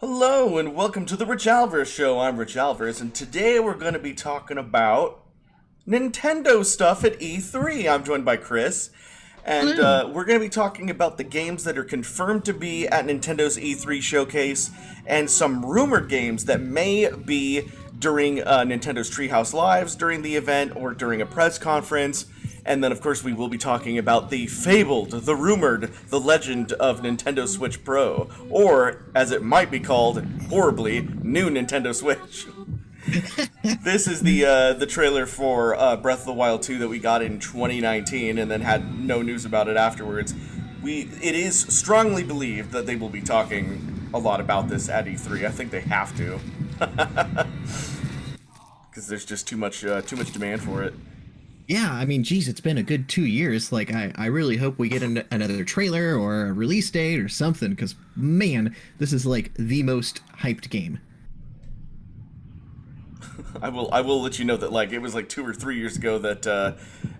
Hello and welcome to the Rich Alvarez Show. I'm Rich Alvarez, and today we're going to be talking about Nintendo stuff at E3. I'm joined by Chris, and we're going to be talking about the games that are confirmed to be at Nintendo's E3 showcase, and some rumored games that may be during Nintendo's Treehouse Lives during the event or during a press conference. And then, of course, we will be talking about the fabled, the rumored, the legend of Nintendo Switch Pro, or, as it might be called, horribly, new Nintendo Switch. This is the trailer for Breath of the Wild 2 that we got in 2019 and then had no news about it afterwards. It is strongly believed that they will be talking a lot about this at E3. I think they have to. Because there's just too much demand for it. Yeah, I mean, geez, it's been a good 2 years. Like, I really hope we get another trailer or a release date or something, because, man, this is, like, the most hyped game. I will let you know that, like, it was like 2 or 3 years ago that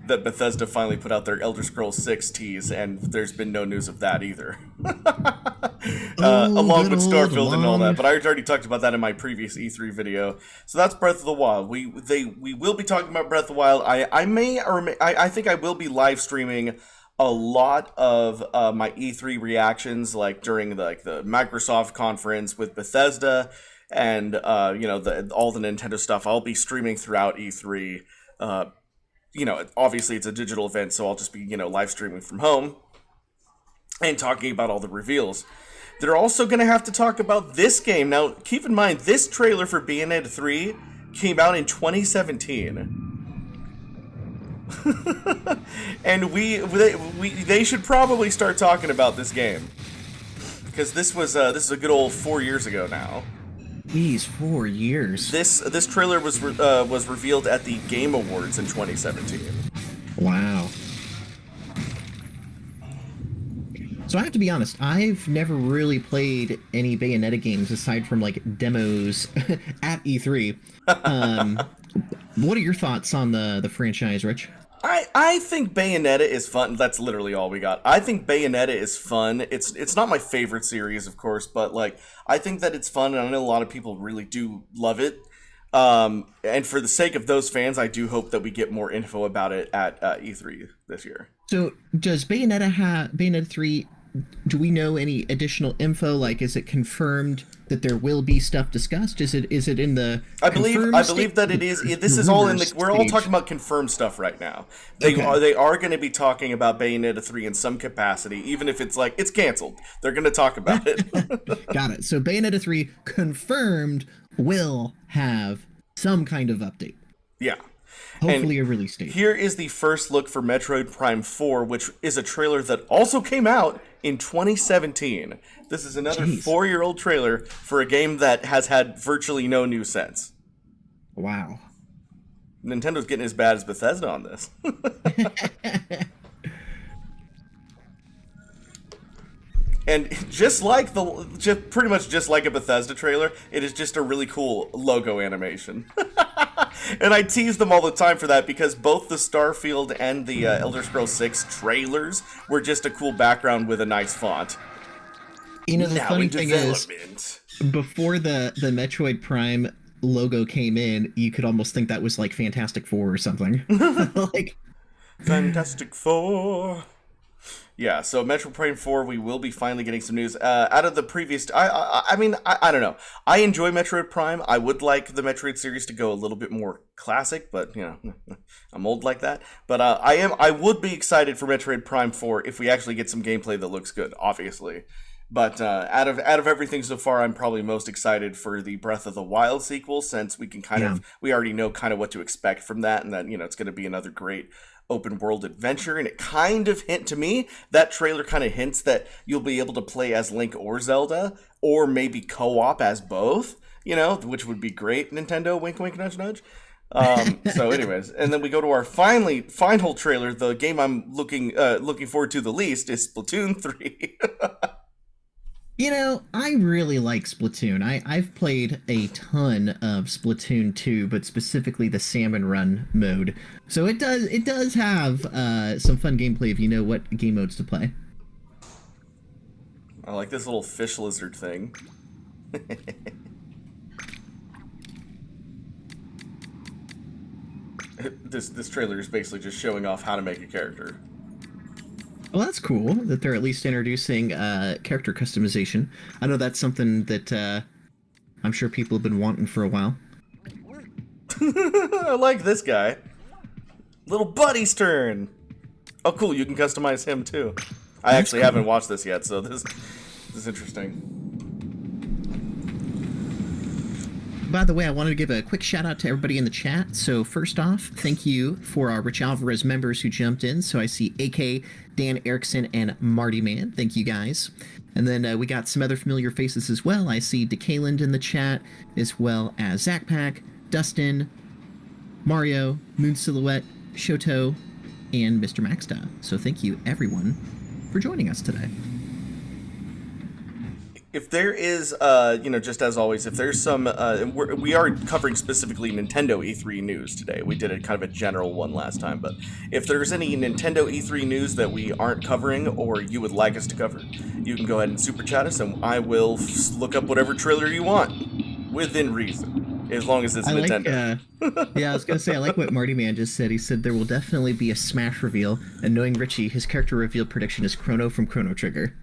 that Bethesda finally put out their Elder Scrolls 6 tease, and there's been no news of that either. Along with Starfield and all that, but I already talked about that in my previous E3 video. So that's Breath of the Wild. We will be talking about Breath of the Wild. I think I will be live streaming a lot of my E3 reactions, like during the Microsoft conference with Bethesda. And all the Nintendo stuff I'll be streaming throughout E3. Obviously it's a digital event, so I'll just be live streaming from home and talking about all the reveals. They're also going to have to talk about this game. Now, keep in mind, this trailer for Bayonetta 3 came out in 2017. And they should probably start talking about this game, because this is a good old 4 years ago now. These 4 years. This trailer was revealed at the Game Awards in 2017. Wow. So I have to be honest, I've never really played any Bayonetta games aside from like demos at E3. What are your thoughts on the franchise, Rich? I think Bayonetta is fun. That's literally all we got. I think Bayonetta is fun. It's not my favorite series, of course, but like I think that it's fun, and I know a lot of people really do love it. And for the sake of those fans, I do hope that we get more info about it at E3 this year. So does Bayonetta 3? Do we know any additional info? Like, is it confirmed that there will be stuff discussed? Is it in the? I believe that it is. This is all in the. We're all talking about confirmed stuff right now. They are going to be talking about Bayonetta 3 in some capacity, even if it's like it's canceled. They're going to talk about it. Got it. So Bayonetta 3 confirmed will have some kind of update. Yeah. Hopefully a release date. Here is the first look for Metroid Prime 4, which is a trailer that also came out in 2017. This is another 4-year-old trailer for a game that has had virtually no new since. Wow. Nintendo's getting as bad as Bethesda on this. And pretty much just like a Bethesda trailer, it is just a really cool logo animation. And I tease them all the time for that, because both the Starfield and the Elder Scrolls 6 trailers were just a cool background with a nice font. The funny thing is, before the Metroid Prime logo came in, you could almost think that was like Fantastic Four or something. Like Fantastic Four. Yeah, so Metroid Prime 4, we will be finally getting some news. Out of the previous... I mean, I don't know. I enjoy Metroid Prime. I would like the Metroid series to go a little bit more classic, but, I'm old like that. But I would be excited for Metroid Prime 4 if we actually get some gameplay that looks good, obviously. But out of everything so far, I'm probably most excited for the Breath of the Wild sequel, since we can we already know kind of what to expect from that, and that, it's going to be another great open world adventure. And it that trailer kind of hints that you'll be able to play as Link or Zelda, or maybe co-op as both, which would be great. Nintendo, wink wink nudge nudge. So anyways, and then we go to our final trailer. The game I'm looking forward to the least is Splatoon 3. I really like Splatoon. I've played a ton of Splatoon 2, but specifically the Salmon Run mode. So it does have some fun gameplay if you know what game modes to play. I like this little fish lizard thing. This trailer is basically just showing off how to make a character. Well, that's cool that they're at least introducing character customization. I know that's something that I'm sure people have been wanting for a while. I like this guy. Little buddy's turn. Oh, cool. You can customize him too. I actually haven't watched this yet, so this is interesting. By the way, I wanted to give a quick shout out to everybody in the chat. So first off, thank you for our Rich Alvarez members who jumped in. So I see AK, Dan Erickson, and Marty Man. Thank you guys. And then we got some other familiar faces as well. I see DeKayland in the chat, as well as Zach Pack, Dustin, Mario, Moon Silhouette, Shoto, and Mr. Maxta. So thank you everyone for joining us today. If there is, just as always, if there's some, we are covering specifically Nintendo E3 news today. We did a kind of a general one last time, but if there's any Nintendo E3 news that we aren't covering or you would like us to cover, you can go ahead and super chat us, and I will look up whatever trailer you want within reason, as long as it's Nintendo. Yeah, I was gonna say I like what Marty Man just said. He said there will definitely be a Smash reveal, and knowing Richie, his character reveal prediction is Chrono from Chrono Trigger.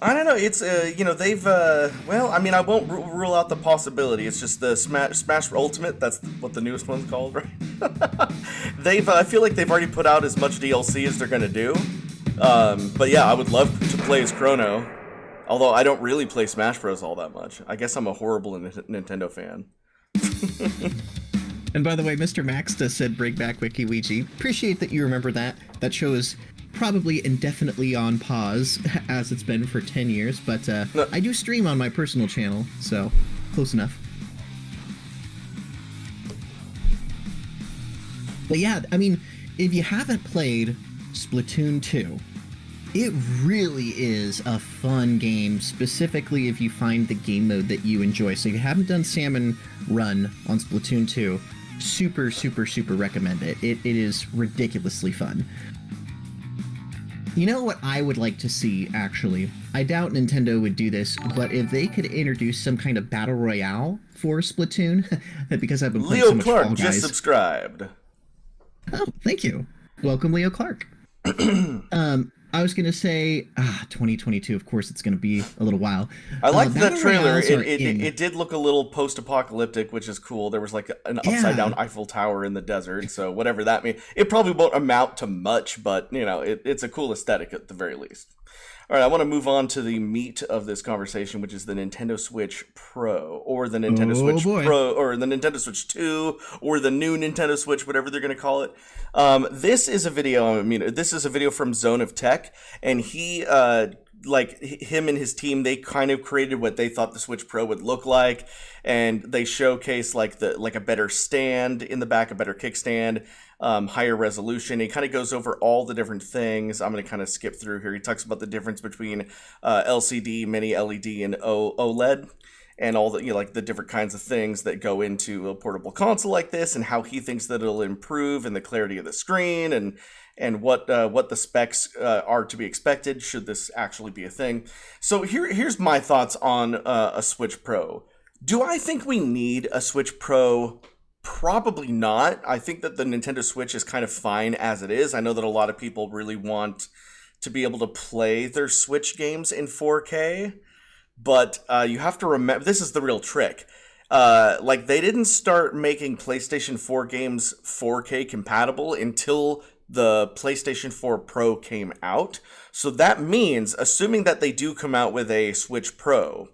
I don't know. It's they've well, I mean, I won't rule out the possibility. It's just the Smash Ultimate. That's what the newest one's called, right? I feel like they've already put out as much DLC as they're gonna do. But yeah, I would love to play as Chrono. Although I don't really play Smash Bros. All that much. I guess I'm a horrible Nintendo fan. And by the way, Mr. Maxta said bring back WikiWiki. Appreciate that you remember that. That show is probably indefinitely on pause, as it's been for 10 years, but I do stream on my personal channel, so close enough. But yeah, I mean, if you haven't played Splatoon 2, it really is a fun game, specifically if you find the game mode that you enjoy. So if you haven't done Salmon Run on Splatoon 2, super, super, super recommend it. It is ridiculously fun. You know what I would like to see, actually? I doubt Nintendo would do this, but if they could introduce some kind of battle royale for Splatoon, because I've been playing so much Fall Guys. Leo Clark just subscribed. Oh, thank you. Welcome, Leo Clark. I was going to say, 2022, of course, it's going to be a little while. I liked that trailer. It did look a little post-apocalyptic, which is cool. There was like an upside-down Eiffel Tower in the desert, so whatever that means. It probably won't amount to much, but, it's a cool aesthetic at the very least. All right, I want to move on to the meat of this conversation, which is the Nintendo Switch Pro, or the Nintendo Switch Pro, or the Nintendo Switch 2, or the new Nintendo Switch, whatever they're going to call it. This is a video from Zone of Tech, and he, him and his team, they kind of created what they thought the Switch Pro would look like, and they showcase like a better stand in the back, a better kickstand, higher resolution. He kind of goes over all the different things. I'm going to kind of skip through here. He talks about the difference between LCD, mini LED, and OLED, and all the the different kinds of things that go into a portable console like this, and how he thinks that it'll improve in the clarity of the screen, and what the specs are to be expected should this actually be a thing. So here's my thoughts on a Switch Pro. Do I think we need a Switch Pro? Probably not. I think that the Nintendo Switch is kind of fine as it is. I know that a lot of people really want to be able to play their Switch games in 4K, but you have to remember, this is the real trick. They didn't start making PlayStation 4 games 4K compatible until the PlayStation 4 Pro came out. So that means, assuming that they do come out with a Switch Pro,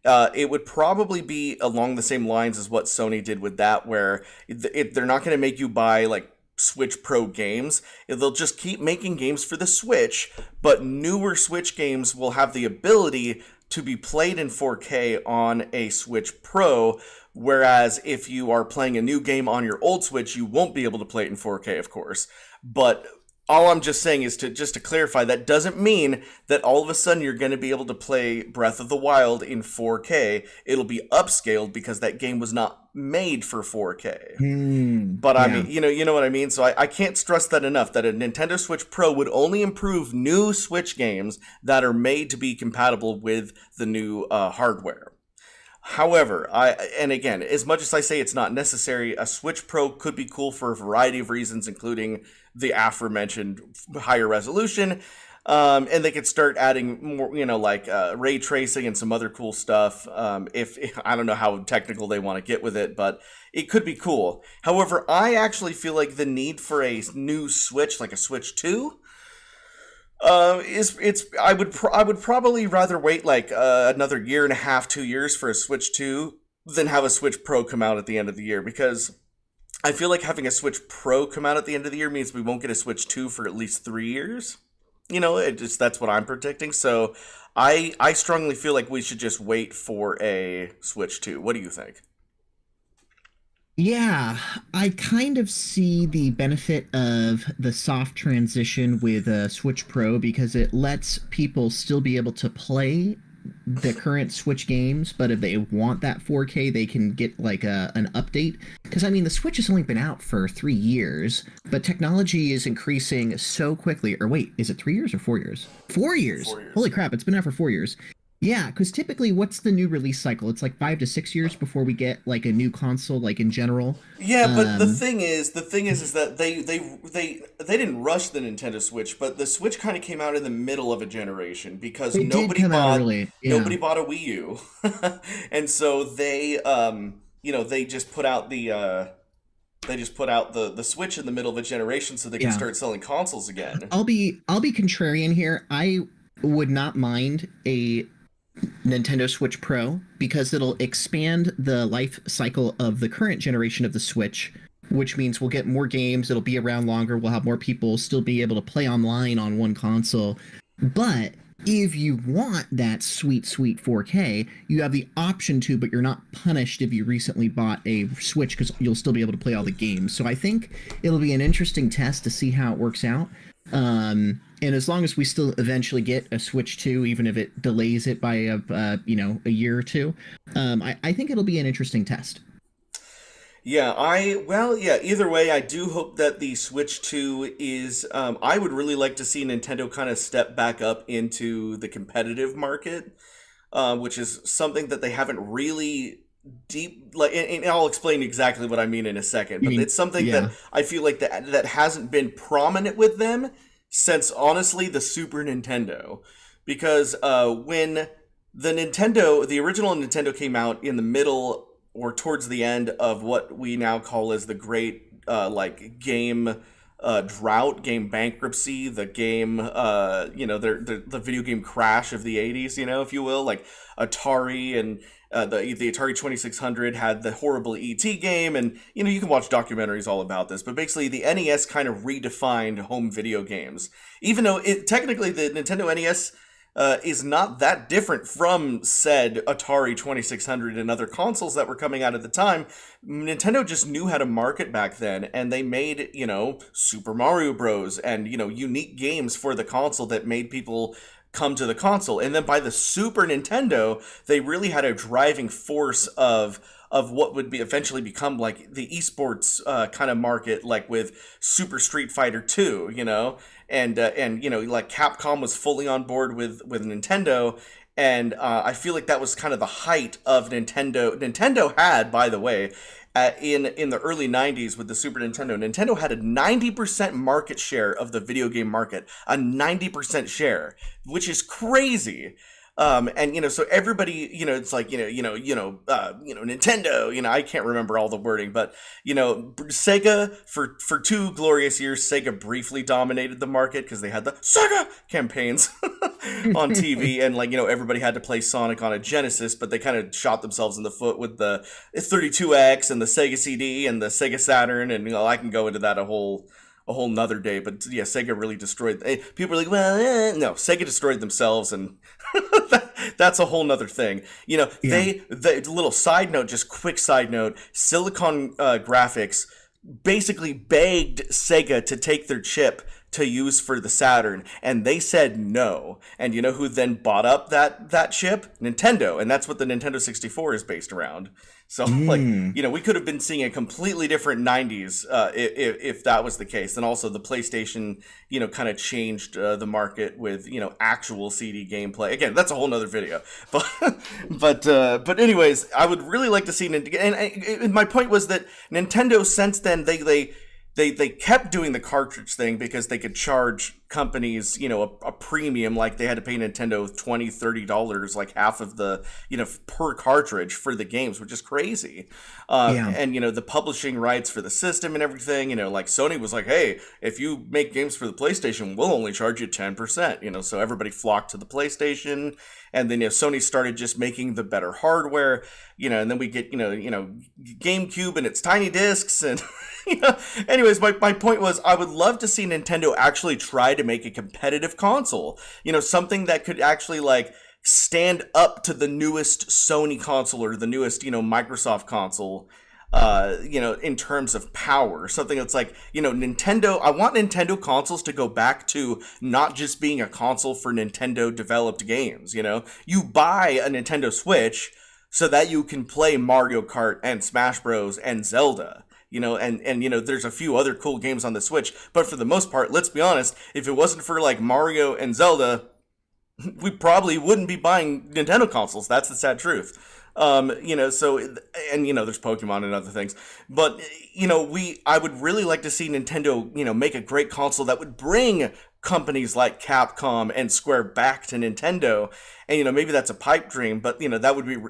it would probably be along the same lines as what Sony did with that, where they're not going to make you buy Switch Pro games. They'll just keep making games for the Switch, but newer Switch games will have the ability to be played in 4K on a Switch Pro, whereas if you are playing a new game on your old Switch, you won't be able to play it in 4K, of course. But all I'm just saying is to clarify, that doesn't mean that all of a sudden you're going to be able to play Breath of the Wild in 4K. It'll be upscaled because that game was not made for 4K. But I mean, you know what I mean? So I can't stress that enough, that a Nintendo Switch Pro would only improve new Switch games that are made to be compatible with the new hardware. However, and again, as much as I say it's not necessary, a Switch Pro could be cool for a variety of reasons, including the aforementioned higher resolution, and they could start adding more, like ray tracing and some other cool stuff. If I don't know how technical they want to get with it, but it could be cool. However, I actually feel like the need for a new Switch, like a Switch 2, I would probably rather wait like another year and a half, 2 years for a Switch 2 than have a Switch Pro come out at the end of the year, because I feel like having a Switch Pro come out at the end of the year means we won't get a Switch 2 for at least 3 years. That's what I'm predicting. So I strongly feel like we should just wait for a Switch 2. What do you think? Yeah, I kind of see the benefit of the soft transition with Switch Pro because it lets people still be able to play the current Switch games, but if they want that 4K, they can get like an update. Because I mean, the Switch has only been out for 3 years, but technology is increasing so quickly. Or wait, is it 3 years or 4 years? 4 years. 4 years. Holy crap, it's been out for 4 years. Yeah, because typically, what's the new release cycle? It's like 5 to 6 years before we get like a new console, like in general. Yeah, but the thing is that they didn't rush the Nintendo Switch, but the Switch kind of came out in the middle of a generation because nobody bought a Wii U, and so they just put out the Switch in the middle of a generation so they can start selling consoles again. I'll be contrarian here. I would not mind a Nintendo Switch Pro because it'll expand the life cycle of the current generation of the Switch, which means we'll get more games, it'll be around longer, we'll have more people still be able to play online on one console. But if you want that sweet 4K, you have the option to, but you're not punished if you recently bought a Switch because you'll still be able to play all the games. So I think it'll be an interesting test to see how it works out. And as long as we still eventually get a Switch 2, even if it delays it by a year or two, I think it'll be an interesting test. Yeah, either way, I do hope that the Switch 2 is, I would really like to see Nintendo kind of step back up into the competitive market, which is something that they haven't really and I'll explain exactly what I mean in a second, but it's something that I feel like that hasn't been prominent with them since, honestly, the Super Nintendo. Because when the original Nintendo came out in the middle or towards the end of what we now call as the great game drought, game bankruptcy, the game the video game crash of the 80s, if you will, like Atari and the Atari 2600 had the horrible E.T. game, and you can watch documentaries all about this, but basically the NES kind of redefined home video games. Even though technically the Nintendo NES is not that different from said Atari 2600 and other consoles that were coming out at the time. Nintendo just knew how to market back then, and they made, Super Mario Bros. And, unique games for the console that made people come to the console. And then by the Super Nintendo, they really had a driving force of what would eventually become like the esports kind of market, like with Super Street Fighter 2, and like Capcom was fully on board with Nintendo, and I feel like that was kind of the height of Nintendo. Nintendo had, by the way, in the early 90s with the Super Nintendo, Nintendo had a 90% market share of the video game market, a 90% share, which is crazy. And so everybody, it's like Nintendo, I can't remember all the wording, but Sega for 2 glorious years, Sega briefly dominated the market because they had the Sega campaigns on TV, and everybody had to play Sonic on a Genesis, but they kind of shot themselves in the foot with the 32X and the Sega CD and the Sega Saturn, and I can go into that a whole nother day, but yeah, Sega really destroyed. People are like, well, no, Sega destroyed themselves, and that's a whole nother thing. The little side note, just quick side note, Silicon Graphics basically begged Sega to take their chip to use for the Saturn, and they said no. And you know who then bought up that chip? Nintendo, and that's what the Nintendo 64 is based around. So, like, you know, we could have been seeing a completely different 90s if that was the case. And also the PlayStation, you know, kind of changed the market with, you know, actual CD gameplay. Again, that's a whole nother video. But anyways, I would really like to see, and my point was that Nintendo, since then, they kept doing the cartridge thing because they could charge companies, you know, a premium, like they had to pay Nintendo $20-$30, like half of the, you know, per cartridge for the games, which is crazy. And, you know, the publishing rights for the system and everything, you know, like Sony was like, hey, if you make games for the PlayStation, we'll only charge you 10%, you know, so everybody flocked to the PlayStation. And then, you know, Sony started just making the better hardware, you know, and then we get, you know, GameCube and its tiny discs and, you know, anyways, my point was I would love to see Nintendo actually try to make a competitive console, you know, something that could actually like stand up to the newest Sony console or the newest, you know, Microsoft console, you know, in terms of power, something that's like, you know, Nintendo, I want Nintendo consoles to go back to not just being a console for Nintendo developed games, you know, you buy a Nintendo Switch so that you can play Mario Kart and Smash Bros. And Zelda. You know, and you know, there's a few other cool games on the Switch, but for the most part, let's be honest, if it wasn't for like Mario and Zelda, we probably wouldn't be buying Nintendo consoles. That's the sad truth. You know, so, and you know, there's Pokemon and other things, but you know, I would really like to see Nintendo, you know, make a great console that would bring companies like Capcom and Square back to Nintendo. And, you know, maybe that's a pipe dream, but you know,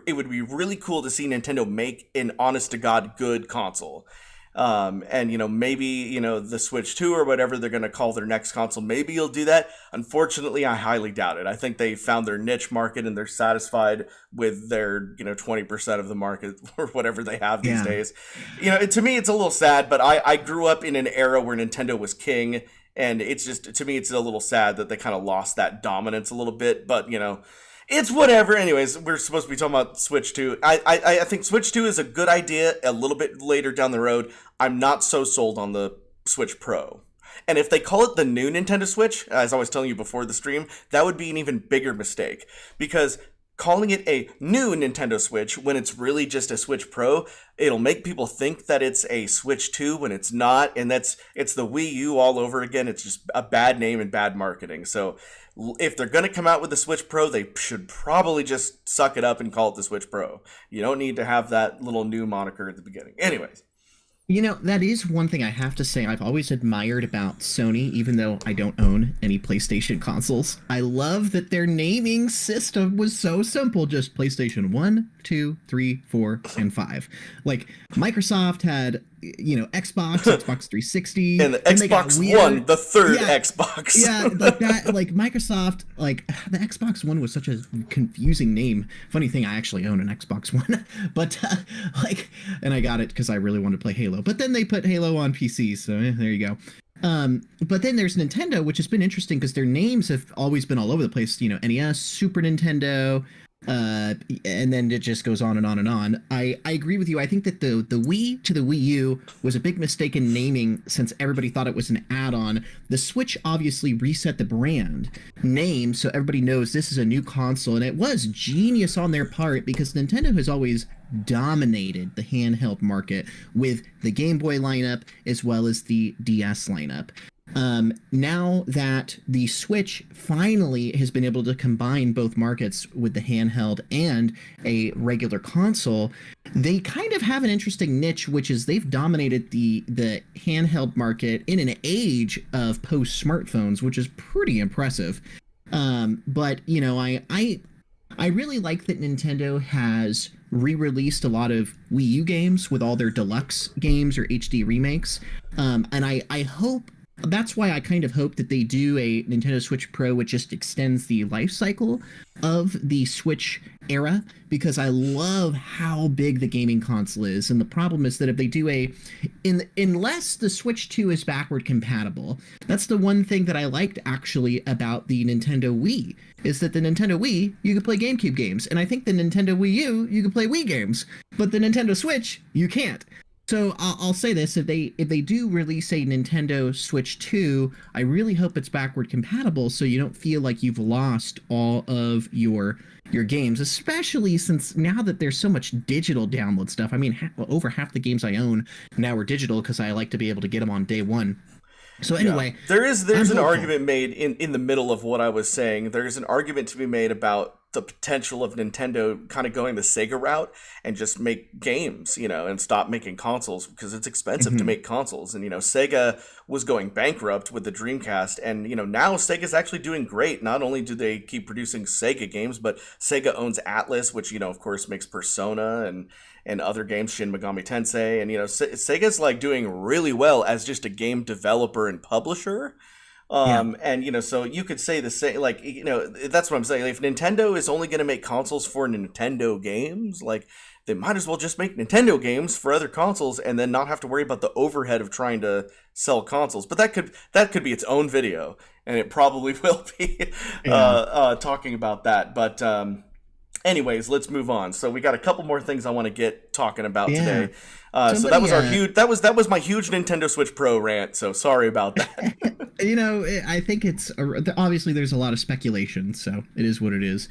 it would be really cool to see Nintendo make an honest to God good console. And, you know, maybe, you know, the Switch 2 or whatever they're going to call their next console, maybe you'll do that. Unfortunately, I highly doubt it. I think they found their niche market and they're satisfied with their, you know, 20% of the market or whatever they have these days. You know, to me, it's a little sad, but I grew up in an era where Nintendo was king. And it's just, to me, it's a little sad that they kind of lost that dominance a little bit. But, you know, it's whatever. Anyways, we're supposed to be talking about Switch 2. I think Switch 2 is a good idea a little bit later down the road. I'm not so sold on the Switch Pro. And if they call it the new Nintendo Switch, as I was telling you before the stream, that would be an even bigger mistake. Because calling it a new Nintendo Switch when it's really just a Switch Pro, it'll make people think that it's a Switch 2 when it's not, and it's the Wii U all over again. It's just a bad name and bad marketing. So if they're going to come out with the Switch Pro, they should probably just suck it up and call it the Switch Pro. You don't need to have that little new moniker at the beginning. Anyways. You know, that is one thing I have to say I've always admired about Sony, even though I don't own any PlayStation consoles. I love that their naming system was so simple, just PlayStation 1, 2, 3, 4, and 5. Like, Microsoft had, you know, Xbox 360. And the Xbox One, the third Xbox. Yeah, like that, like Microsoft, like the Xbox One was such a confusing name. Funny thing, I actually own an Xbox One, but like, and I got it because I really wanted to play Halo. But then they put Halo on PC, so there you go. But then there's Nintendo, which has been interesting because their names have always been all over the place. You know, NES, Super Nintendo, and then it just goes on and on and on. I agree with you. I think that the Wii to the Wii U was a big mistake in naming since everybody thought it was an add-on. The Switch obviously reset the brand name so everybody knows this is a new console, and it was genius on their part because Nintendo has always dominated the handheld market with the Game Boy lineup as well as the DS lineup. Now that the Switch finally has been able to combine both markets with the handheld and a regular console, they kind of have an interesting niche, which is they've dominated the handheld market in an age of post-smartphones, which is pretty impressive. But, you know, I really like that Nintendo has re-released a lot of Wii U games with all their deluxe games or HD remakes. And I hope, that's why I kind of hope that they do a Nintendo Switch Pro, which just extends the life cycle of the Switch era, because I love how big the gaming console is. And the problem is that if they do unless the Switch 2 is backward compatible, that's the one thing that I liked actually about the Nintendo Wii, is that the Nintendo Wii, you could play GameCube games. And I think the Nintendo Wii U, you could play Wii games. But the Nintendo Switch, you can't. So I'll say this: if they do release a Nintendo Switch 2, I really hope it's backward compatible, so you don't feel like you've lost all of your games. Especially since now that there's so much digital download stuff. I mean, over half the games I own now are digital because I like to be able to get them on day one. So anyway, there's an argument made in the middle of what I was saying. There's an argument to be made about the potential of Nintendo kind of going the Sega route and just make games, and stop making consoles because it's expensive to make consoles. And, Sega was going bankrupt with the Dreamcast, and, now Sega's actually doing great. Not only do they keep producing Sega games, but Sega owns Atlas, which, of course makes Persona and other games, Shin Megami Tensei. And, Sega's like doing really well as just a game developer and publisher. And, so you could say the same, like, that's what I'm saying. If Nintendo is only going to make consoles for Nintendo games, like, they might as well just make Nintendo games for other consoles and then not have to worry about the overhead of trying to sell consoles. But that could be its own video, and it probably will be talking about that. But anyways, let's move on. So we got a couple more things I want to get talking about today. So that was our huge. That was my huge Nintendo Switch Pro rant. So sorry about that. I think it's obviously there's a lot of speculation, so it is what it is.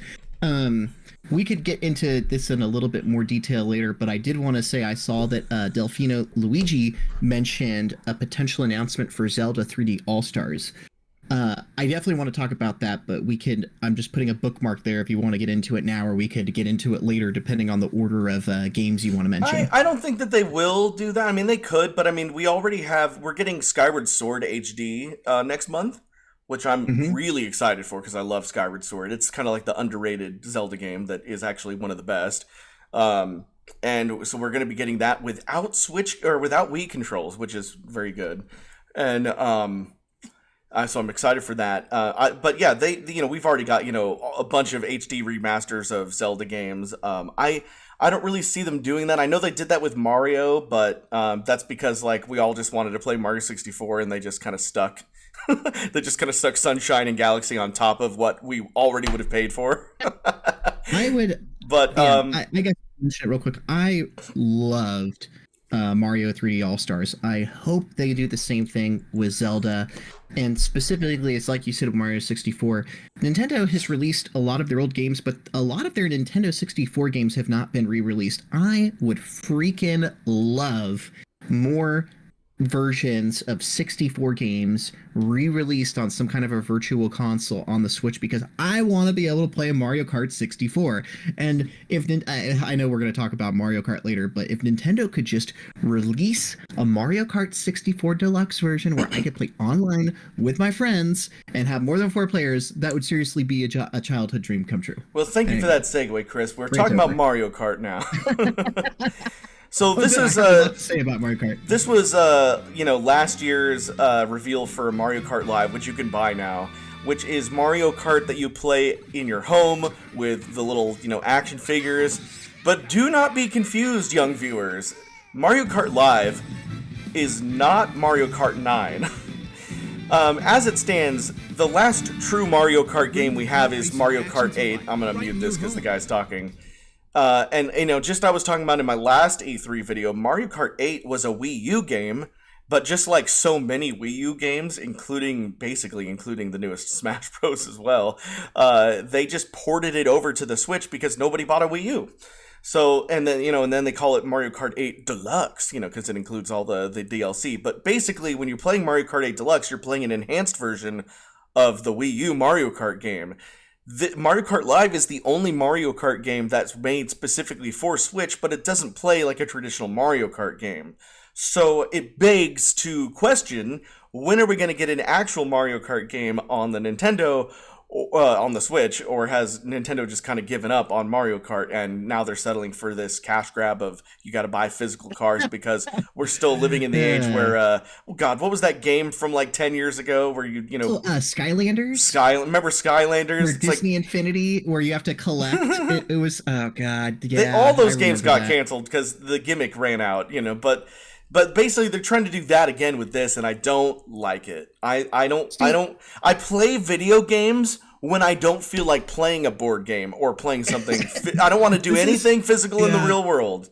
We could get into this in a little bit more detail later, but I did want to say I saw that Delfino Luigi mentioned a potential announcement for Zelda 3D All-Stars. I definitely want to talk about that, but I'm just putting a bookmark there if you want to get into it now, or we could get into it later, depending on the order of games you want to mention. I don't think that they will do that. I mean, they could, but I mean, we're getting Skyward Sword HD next month, which I'm really excited for because I love Skyward Sword. It's kind of like the underrated Zelda game that is actually one of the best. And so we're going to be getting that without Wii controls, which is very good. And so I'm excited for that. But yeah, we've already got, a bunch of HD remasters of Zelda games. I don't really see them doing that. I know they did that with Mario, but that's because like we all just wanted to play Mario 64 and they just kind of stuck. They just kind of stuck Sunshine and Galaxy on top of what we already would have paid for. I would, but I guess I'll mention it real quick. I loved Mario 3D All-Stars. I hope they do the same thing with Zelda. And specifically, it's like you said with Mario 64, Nintendo has released a lot of their old games, but a lot of their Nintendo 64 games have not been re-released. I would freaking love more versions of 64 games re-released on some kind of a virtual console on the Switch, because I want to be able to play Mario Kart 64. And if I know we're going to talk about Mario Kart later, but if Nintendo could just release a Mario Kart 64 Deluxe version where I could play online with my friends and have more than 4 players, that would seriously be a childhood dream come true. Well, thank you for that segue, Chris. We're talking about Mario Kart now. So this is say about Mario Kart. This was last year's reveal for Mario Kart Live, which you can buy now, which is Mario Kart that you play in your home with the little action figures. But do not be confused, young viewers. Mario Kart Live is not Mario Kart 9. As it stands, the last true Mario Kart game we have is Mario Kart 8. I'm gonna mute this because the guy's talking. And just I was talking about in my last E3 video, Mario Kart 8 was a Wii U game, but just like so many Wii U games, including the newest Smash Bros. As well, they just ported it over to the Switch because nobody bought a Wii U. So, and then they call it Mario Kart 8 Deluxe, because it includes all the DLC. But basically, when you're playing Mario Kart 8 Deluxe, you're playing an enhanced version of the Wii U Mario Kart game. Mario Kart Live is the only Mario Kart game that's made specifically for Switch, but it doesn't play like a traditional Mario Kart game. So it begs to question, when are we going to get an actual Mario Kart game on the Nintendo, on the Switch, or has Nintendo just kind of given up on Mario Kart and now they're settling for this cash grab of you got to buy physical cars because we're still living in the age where what was that game from like 10 years ago where Skylanders? Remember Skylanders? Or Disney Infinity, where you have to collect. it was, oh god, yeah. All those games got canceled because the gimmick ran out, But basically, they're trying to do that again with this, and I don't like it. I play video games when I don't feel like playing a board game or playing something. I don't want to do anything physical in the real world.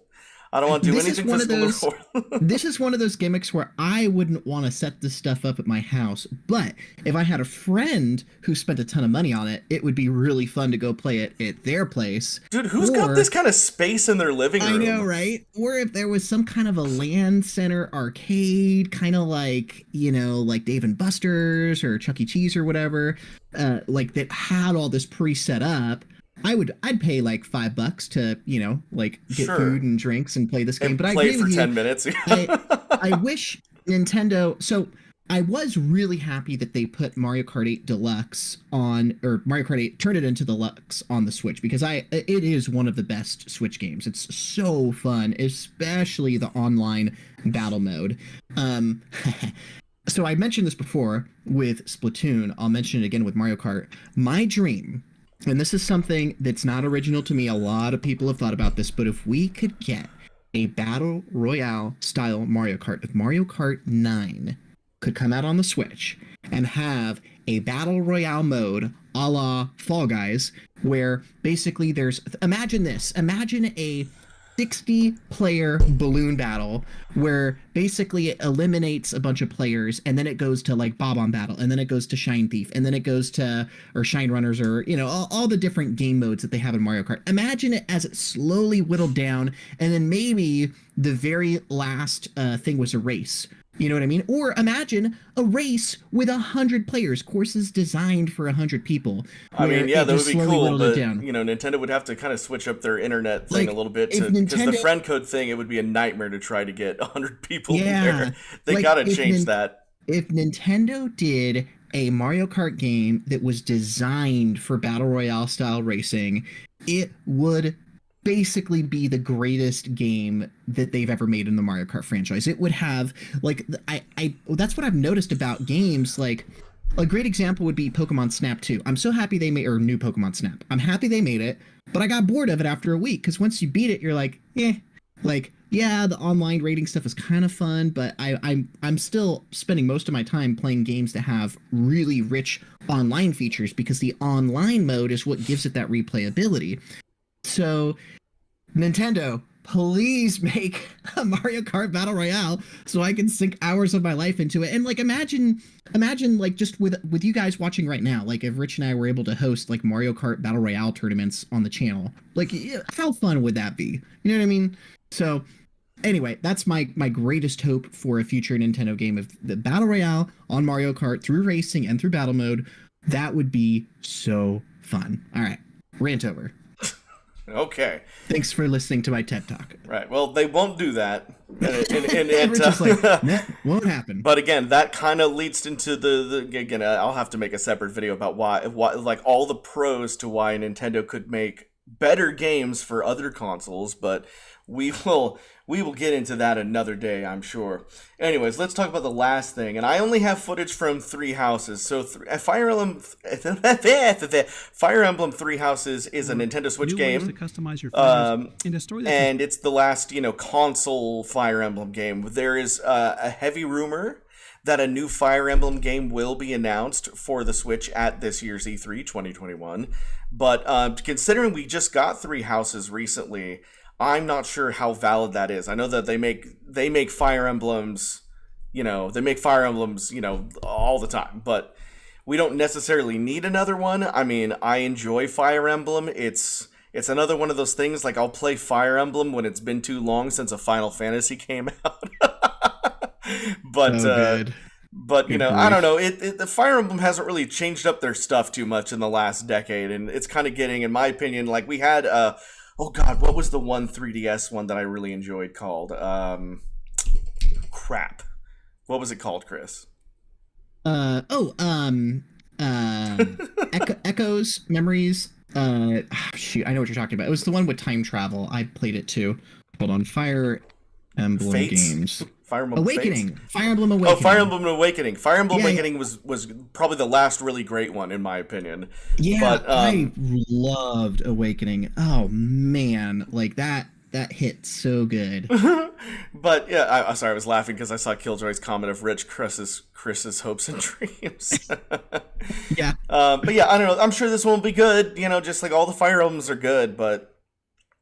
I don't want to do This is anything one of physical those. to record. This is one of those gimmicks where I wouldn't want to set this stuff up at my house, but if I had a friend who spent a ton of money on it, it would be really fun to go play it at their place. Dude, who's got this kind of space in their living room? I know, right? Or if there was some kind of a LAN center arcade, kind of like, like Dave and Buster's or Chuck E. Cheese or whatever, like that had all this pre-set up. I'd pay like $5 to, like get food and drinks and play this game. But I play agree it for with 10 you. minutes. I wish Nintendo. So I was really happy that they put Mario Kart 8 Deluxe on, or Mario Kart 8 turned it into Deluxe on the Switch, because it is one of the best Switch games. It's so fun, especially the online battle mode. So I mentioned this before with Splatoon. I'll mention it again with Mario Kart. My dream. And this is something that's not original to me. A lot of people have thought about this, but if we could get a battle royale style Mario Kart, if Mario Kart 9 could come out on the Switch and have a battle royale mode a la Fall Guys, where basically imagine a 60-player balloon battle where basically it eliminates a bunch of players, and then it goes to like Bob-on Battle, and then it goes to Shine Thief, and then it goes to, or Shine Runners, or all the different game modes that they have in Mario Kart. Imagine it as it slowly whittled down, and then maybe the very last thing was a race. You know what I mean? Or imagine a race with 100 players, courses designed for 100 people. I mean, yeah, that would be cool, but Nintendo would have to kind of switch up their internet thing a little bit, because the friend code thing, it would be a nightmare to try to get 100 people in there. They gotta change that. If Nintendo did a Mario Kart game that was designed for Battle Royale style racing, it would basically be the greatest game that they've ever made in the Mario Kart franchise. It would have, like, that's what I've noticed about games. Like, a great example would be Pokemon Snap 2. I'm so happy they made, or new Pokemon Snap. I'm happy they made it, but I got bored of it after a week, because once you beat it, you're like, like, yeah, the online rating stuff is kind of fun, but I'm still spending most of my time playing games that have really rich online features, because the online mode is what gives it that replayability. So, Nintendo, please make a Mario Kart Battle Royale so I can sink hours of my life into it. And like, imagine like just with you guys watching right now, like if Rich and I were able to host like Mario Kart Battle Royale tournaments on the channel, like how fun would that be? You know what I mean? So anyway, that's my greatest hope for a future Nintendo game of the Battle Royale on Mario Kart through racing and through battle mode. That would be so fun. All right, rant over. Okay. Thanks for listening to my TED Talk. Right. Well, they won't do that. And just like, that won't happen. But again, that kind of leads into again, I'll have to make a separate video about why, like, all the pros to why Nintendo could make better games for other consoles, but we will get into that another day, I'm sure. Anyways, let's talk about the last thing, and I only have footage from Three Houses. So Fire Emblem Three Houses is a Nintendo Switch game. To customize your in a story and it's the last, console Fire Emblem game. There is a heavy rumor that a new Fire Emblem game will be announced for the Switch at this year's E3 2021. But considering we just got Three Houses recently, I'm not sure how valid that is. I know that they make Fire Emblems, all the time, but we don't necessarily need another one. I mean, I enjoy Fire Emblem. It's another one of those things, like I'll play Fire Emblem when it's been too long since a Final Fantasy came out. But good. But good grief. I don't know. The Fire Emblem hasn't really changed up their stuff too much in the last decade, and it's kind of getting, in my opinion, like we had oh god, what was the one 3DS one that I really enjoyed called? Crap. What was it called, Chris? Echoes, Memories. Shoot, I know what you're talking about. It was the one with time travel. I played it too. Hold on, Fire Emblem Fates? Games. Fire Emblem Awakening. Fates? Fire Emblem Awakening. Oh, Fire Emblem Awakening. Fire Emblem Awakening was probably the last really great one, in my opinion. Yeah, but, I loved Awakening. Oh man, like that hit so good. But yeah, I'm sorry, I was laughing because I saw Killjoy's comment of Rich Chris's hopes and dreams. Yeah. But yeah, I don't know. I'm sure this one will be good. Just like all the Fire Emblems are good, but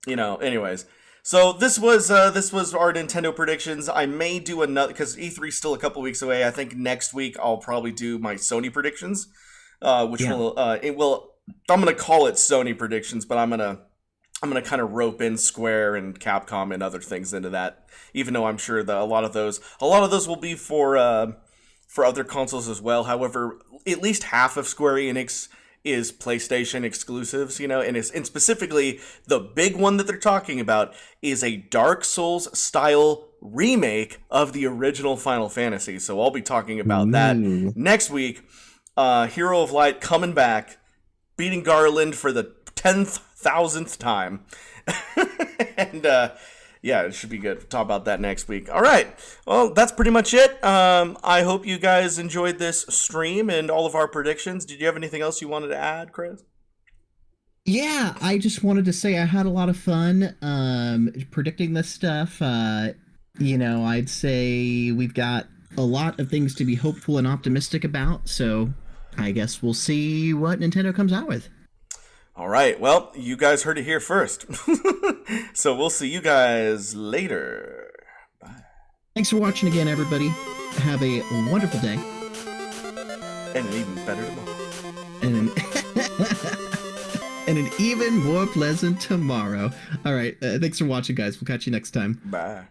anyways. So this was our Nintendo predictions. I may do another because E3's still a couple weeks away. I think next week I'll probably do my Sony predictions, which will I'm gonna call it Sony predictions, but I'm gonna kind of rope in Square and Capcom and other things into that. Even though I'm sure that a lot of those will be for other consoles as well. However, at least half of Square Enix is PlayStation exclusives, and specifically the big one that they're talking about is a Dark Souls style remake of the original Final Fantasy. So I'll be talking about that next week. Hero of Light coming back, beating Garland for the 10,000th time. And yeah, it should be good. We'll talk about that next week. All right. Well, that's pretty much it. I hope you guys enjoyed this stream and all of our predictions. Did you have anything else you wanted to add, Chris? Yeah, I just wanted to say I had a lot of fun predicting this stuff. I'd say we've got a lot of things to be hopeful and optimistic about, so I guess we'll see what Nintendo comes out with. All right. Well, you guys heard it here first. So we'll see you guys later. Bye. Thanks for watching again, everybody. Have a wonderful day. And an even better tomorrow. And an even more pleasant tomorrow. All right. Thanks for watching, guys. We'll catch you next time. Bye.